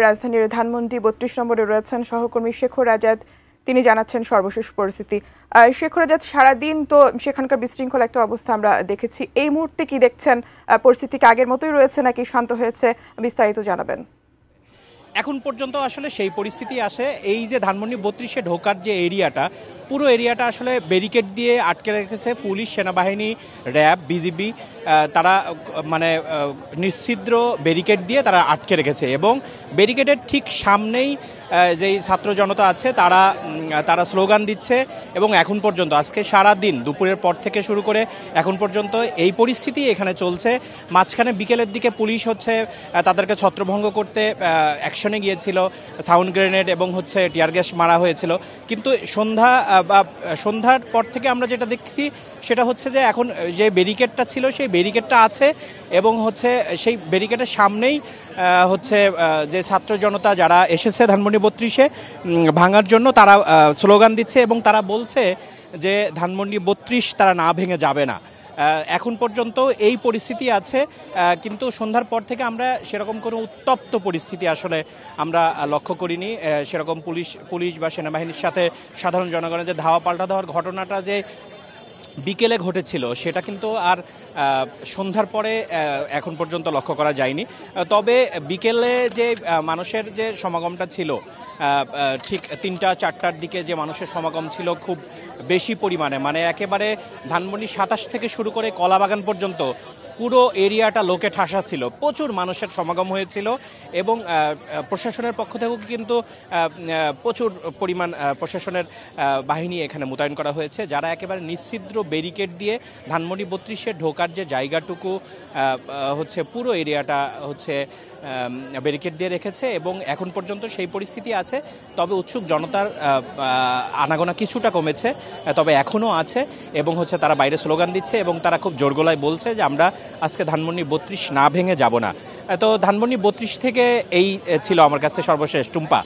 রাজধানীর ধানমন্ডি ৩২ নম্বরে রয়েছেন সহকর্মী শেখর আজাদ। তিনি জানাচ্ছেন সর্বশেষ পরিস্থিতি। শেখর আজাদ, সারাদিন তো সেখানকার বিশৃঙ্খল একটা অবস্থা আমরা দেখেছি। এই মুহূর্তে কি দেখছেন? পরিস্থিতি কি আগের মতোই রয়েছে নাকি শান্ত হয়েছে? বিস্তারিত জানাবেন। এখন পর্যন্ত আসলে সেই পরিস্থিতি আসে, এই যে ধানমন্ডি ৩২-এ ঢোকার যে এরিয়াটা, পুরো এরিয়াটা আসলে ব্যারিকেড দিয়ে আটকে রেখেছে পুলিশ, সেনাবাহিনী, র্যাব, বিজিবি। তারা মানে নিশ্ছিদ্র ব্যারিকেড দিয়ে তারা আটকে রেখেছে এবং ব্যারিকেডের ঠিক সামনেই যেই ছাত্র জনতা আছে তারা স্লোগান দিচ্ছে এবং এখন পর্যন্ত আজকে সারা দিন দুপুরের পর থেকে শুরু করে এখন পর্যন্ত এই পরিস্থিতি এখানে চলছে। মাঝখানে বিকেলের দিকে পুলিশ তাদেরকে ছত্রভঙ্গ করতে অ্যাকশনে গিয়েছিল, সাউন্ড গ্রেনেড এবং টিয়ার গ্যাস মারা হয়েছিল। কিন্তু সন্ধ্যার পর থেকে আমরা যেটা দেখছি সেটা হচ্ছে যে এখন যে ব্যারিকেডটা ছিল সেই ব্যারিকেডটা আছে এবং সেই ব্যারিকেডের সামনেই যে ছাত্র জনতা যারা এসেছে ধানমন্ডি ৩২-এ ভাঙার জন্য তারা স্লোগান দিচ্ছে এবং তারা বলছে যে ধানমন্ডি ৩২ তারা না ভেঙে যাবে না। এখন পর্যন্ত এই পরিস্থিতি আছে, কিন্তু সন্ধ্যার পর থেকে আমরা সেরকম কোনো উত্তপ্ত পরিস্থিতি আসলে আমরা লক্ষ্য করিনি। সেরকম পুলিশ বা সেনাবাহিনীর সাথে সাধারণ জনগণের যে ধাওয়া পাল্টা দেওয়ার ঘটনাটা যে বিকেলে ঘটেছিল সেটা কিন্তু আর সন্ধ্যার পরে এখন পর্যন্ত লক্ষ্য করা যায়নি। তবে বিকেলে যে মানুষের যে সমাগমটা ছিল, ঠিক ৩টা-৪টার দিকে যে মানুষের সমাগম ছিল খুব বেশি পরিমাণে, মানে একেবারে ধানমন্ডি ২৭ থেকে শুরু করে কলাবাগান পর্যন্ত পুরো এরিয়াটা লোকে ঠাসা ছিল, প্রচুর মানুষের সমাগম হয়েছিল এবং প্রশাসনের পক্ষ থেকেও কিন্তু প্রচুর পরিমাণ প্রশাসনের বাহিনী এখানে মোতায়েন করা হয়েছে, যারা একেবারে নিশ্ছিদ্র ব্যারিকেড দিয়ে ধানমন্ডি ৩২-এ ঢোকার যে জায়গাটুকু পুরো এরিয়াটা ব্যারিকেড দিয়ে রেখেছে এবং এখন পর্যন্ত সেই পরিস্থিতি আছে। তবে উৎসুক জনতার আনাগোনা কিছুটা কমেছে, তবে এখনও আছে এবং তারা বাইরে স্লোগান দিচ্ছে এবং তারা খুব জোর গলায় বলছে যে আমরা আজকে ধানমন্ডি ৩২ না ভেঙে যাব না। তো ধানমন্ডি ৩২ থেকে এই ছিল আমার কাছে সর্বশেষ। টুম্পা।